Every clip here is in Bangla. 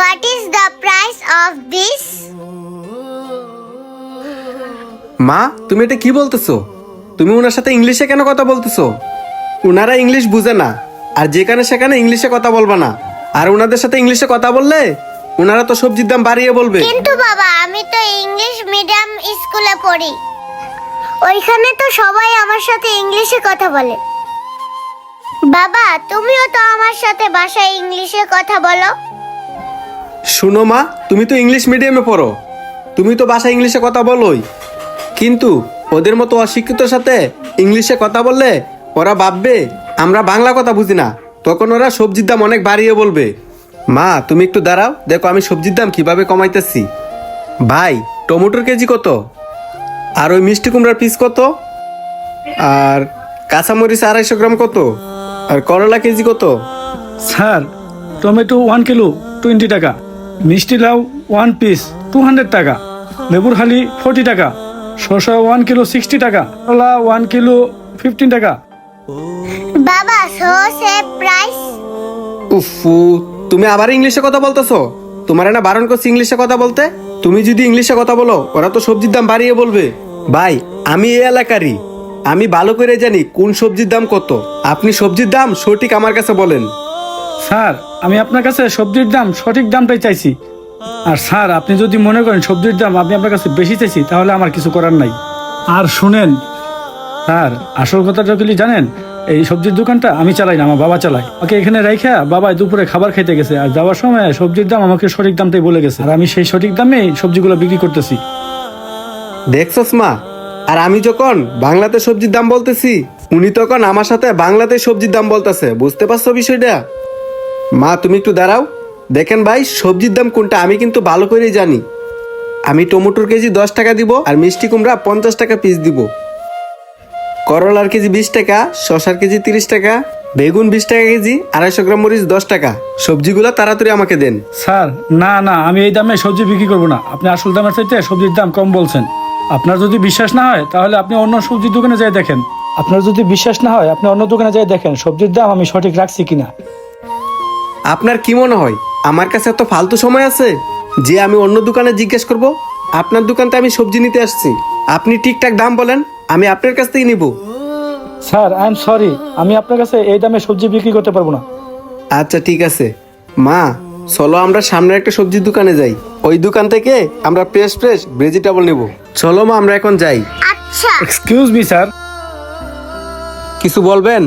what is the price of this? মা, তুমি এটা কি বলতেছো? তুমি ওনার সাথে ইংলিশে কেন কথা বলতেছো? ওনারা ইংলিশ বুঝে না, আর যেখানে সেখানে ইংলিশে কথা বলবা না। আর ওনাদের সাথে ইংলিশে কথা বললে ওনারা তো সবজির দাম বাড়িয়ে বলবে। কিন্তু বাবা, আমি তো ইংলিশ মিডিয়াম স্কুলে পড়ি, ওইখানে তো সবাই আমার সাথে ইংলিশে কথা বলে। বাবা, তুমিও তো আমার সাথে বাসায় ইংলিশে কথা বলো। শুনো মা, তুমি তো ইংলিশ মিডিয়ামে পড়ো, তুমি তো বাসায় ইংলিশে কথা বলোই। কিন্তু ওদের মতো অশিক্ষিতর সাথে ইংলিশে কথা বললে ওরা ভাববে আমরা বাংলা কথা বুঝি না, তখন ওরা সবজির দাম অনেক বাড়িয়ে বলবে। মা, তুমি একটু দাঁড়াও, দেখো আমি সবজির দাম কিভাবে কমাইতেছি। ভাই, টমেটোর কেজি কত? আর ওই মিষ্টি কুমড়ার পিস কত? আর কাঁচামরিচ 250 গ্রাম কত? আর করলা কেজি কত? স্যার, টমেটো 1 কিলো 20 টাকা, মিষ্টি লাউ 1 পিস 200 টাকা, লেবুর হালি 40 টাকা, শসা 1 কিলো 60 টাকা, কলা 1 কিলো 15 টাকা। বাবা, সো সেভ প্রাইস। উফু, তুমি আবার ইংলিশে কথা বলতেছো? তোমার না বারণ করছি ইংলিশে কথা বলতে? তুমি যদি ইংলিশে কথা বলো ওরা তো সবজির দাম বাড়িয়ে বলবে। ভাই, আমি এই এলাকারই, আমি ভালো করে জানি কোন সবজির দাম কত। আপনি সবজির দাম সঠিক আমার কাছে বলেন। স্যার, আমি আপনার কাছে সবজির দাম সঠিক দামটাই চাইছি। আর স্যার, আপনি যদি মনে করেন সবজির দাম আমি আপনার কাছে বেশি চাইছি, তাহলে আমার কিছু করার নাই। আর শুনেন স্যার, আসল কথাটা কি জানেন? এই সবজির দোকানটা আমি চালাই না, আমার বাবা চালায়। ওকে এখানে রাইখা বাবা দুপুরে খাবার খাইতে গেছে, আর যাওয়ার সময় সবজির দাম আমাকে সঠিক দামটাই বলে গেছে, আর আমি সেই সঠিক দামেই সবজিগুলো বিক্রি করতেছি। দেখছস মা, আর আমি যখন বাংলাতে সবজির দাম বলতেছি উনি তখন আমার সাথে বাংলাতে সবজির দাম বলতেছে। বুঝতে পারছো বিষয়টা? মা, তুমি একটু দাঁড়াও। দেখেন ভাই, সবজির দাম কোনটা আমি কিন্তু ভালো করেই জানি। আমি টমেটোর কেজি 10 টাকা দিব, আর মিষ্টি কুমড়া 50 টাকা পিস দিব। করলার কেজি 20 টাকা, শসার কেজি 30 টাকা, বেগুন 20 টাকা কেজি, 250 গ্রাম মরিচ 10 টাকা। সবজিগুলো তাড়াতাড়ি আমাকে দেন। স্যার, না না, আমি এই দামে সবজি বিক্রি করবো না। আপনি আসল দামের চাইতে সবজির দাম কম বলছেন। আপনার যদি বিশ্বাস না হয় তাহলে আপনি অন্য সবজির দোকানে যাই দেখেন। আপনার যদি বিশ্বাস না হয় আপনি অন্য দোকানে যাই দেখেন সবজির দাম আমি সঠিক রাখছি কিনা। আপনার কি মনে হয় আমার কাছে এত ফালতু সময় আছে যে আমি অন্য দোকানে জিজ্ঞেস করব? আপনার দোকানতে আমি সবজি নিতে আসছি, আপনি ঠিকঠাক দাম বলেন, আমি আপনার কাছ থেকে নিব। স্যার, আই এম সরি, আমি আপনার কাছে এই দামে সবজি বিক্রি করতে পারবো না। আচ্ছা ঠিক আছে মা, চলো আমরা সামনে একটা সবজির দোকানে যাই, ওই দোকান থেকে আমরা ফ্রেশ ফ্রেশ ভেজিটেবল নেব। চলো মা, আমরা এখন যাই। আচ্ছা। Excuse me sir. কিছু বলবেন?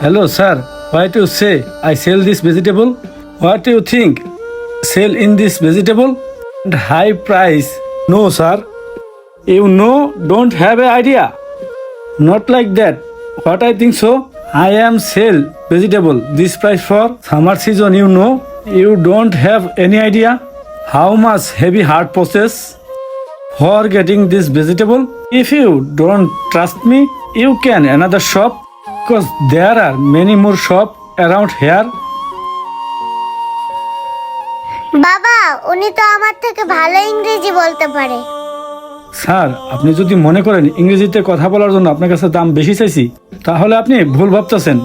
Hello sir, what you say I sell this vegetable? What you think sell in this vegetable? High price? No sir, you know don't have a idea, not like that. What I think so, I am sell vegetable this price for summer season. You know, you don't have any idea how much heavy hard process for getting this vegetable. If you don't trust me, you can another shop, because there are many more shop around here. বাবা, উনি তো আমার থেকে ভালো ইংরেজি বলতে পারে। স্যার, আপনি যদি মনে করেন ইংরেজিতে কথা বলার জন্য আপনার কাছে দাম বেশি চাইছি, তাহলে আপনি ভুল ভাবতেছেন।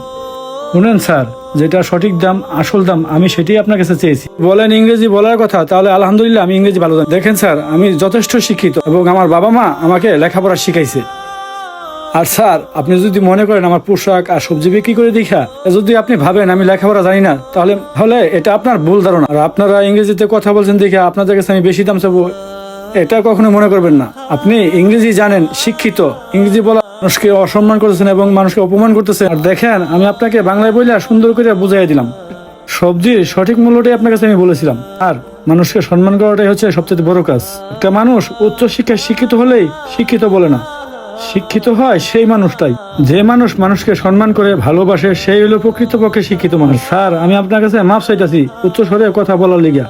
শুনেন স্যার, যেটা সঠিক দাম, আসল দাম, আমি সেটাই আপনার কাছে চেয়েছি। বলেন ইংরেজি বলার কথা, তাহলে আলহামদুলিল্লাহ আমি ইংরেজি ভালো জানি। দেখেন স্যার, আমি যথেষ্ট শিক্ষিত এবং আমার বাবা মা আমাকে লেখাপড়া শিখাইছে। আর স্যার, আপনি যদি মনে করেন আমার পোশাক আর সবজি বিক্রি করে দেখা যদি আপনি ভাবেন আমি লেখাপড়া জানি না, তাহলে এটা আপনার ভুল ধারণা। আর আপনারা ইংরেজিতে কথা বলছেন দেখে আপনাদের কাছে আমি বেশি দাম চাবো, এটা কখনো মনে করবেন না। আপনি ইংরেজি জানেন, শিক্ষিত, ইংরেজি বলা মানুষকে অসম্মান করতেছেন এবং মানুষকে অপমান করতেছেন। আর দেখেন, আমি আপনাকে বাংলায় বইলা সুন্দর করে বুঝাই দিলাম। সবজির সঠিক মূল্যটাই আপনার কাছে আমি বলেছিলাম। আর মানুষকে সম্মান করাটাই হচ্ছে সবচেয়ে বড় কাজ। একটা মানুষ উচ্চ শিক্ষায় শিক্ষিত হলেই শিক্ষিত বলে না, শিক্ষিত হয় সেই মানুষটাই, যে মানুষ মানুষকে সম্মান করে ভালোবাসে, সেই হলো প্রকৃতপক্ষে শিক্ষিত মানুষ। স্যার, আমি আপনার কাছে মাপ চাইতেছি উচ্চ স্বরে কথা বলার লিগা।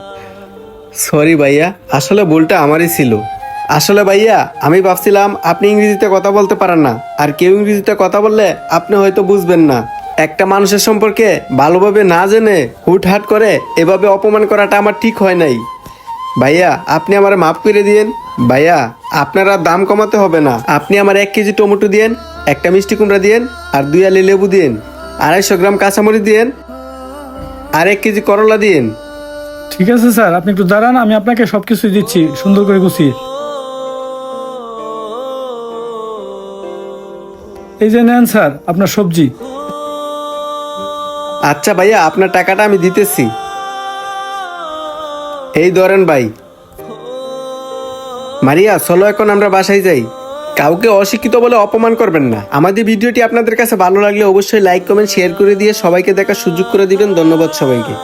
সরি ভাইয়া, আসলে ভুলটা আমারই ছিল। আসলে ভাইয়া, আমি ভাবছিলাম আপনি ইংরেজিতে কথা বলতে পারেন না, আর কেউ ইংরেজিতে কথা বললে আপনি হয়তো বুঝবেন না। একটা মানুষের সম্পর্কে ভালোভাবে না জেনে হুটহাট করে এভাবে অপমান করাটা আমার ঠিক হয় নাই। ভাইয়া, আপনি আমার মাফ করে দিয়েন। ভাইয়া, আপনার আর দাম কমাতে হবে না, আপনি আমার 1 কেজি টমেটো দিয়েন, একটা মিষ্টি কুমড়া দিয়েন, আর 2 আলি লেবু দিয়েন, 250 গ্রাম কাঁচামরিচ দিয়েন, আর 1 কেজি করলা দিয়েন। ঠিক আছে স্যার, আপনি একটু দাঁড়ান, আমি আপনাকে সবকিছুই দিচ্ছি সুন্দর করে গুছিয়ে। এই যে নেন স্যার আপনার সবজি। আচ্ছা ভাইয়া, আপনার টাকাটা আমি দিতেছি। এই ধরেন ভাই। মারিয়া, চলো এখন আমরা বাসায় যাই। কাউকে অশিক্ষিত বলে অপমান করবেন না। আমাদের ভিডিওটি আপনাদের কাছে ভালো লাগলে অবশ্যই লাইক কমেন্ট শেয়ার করে দিয়ে সবাইকে দেখার সুযোগ করে দিবেন। ধন্যবাদ সবাইকে।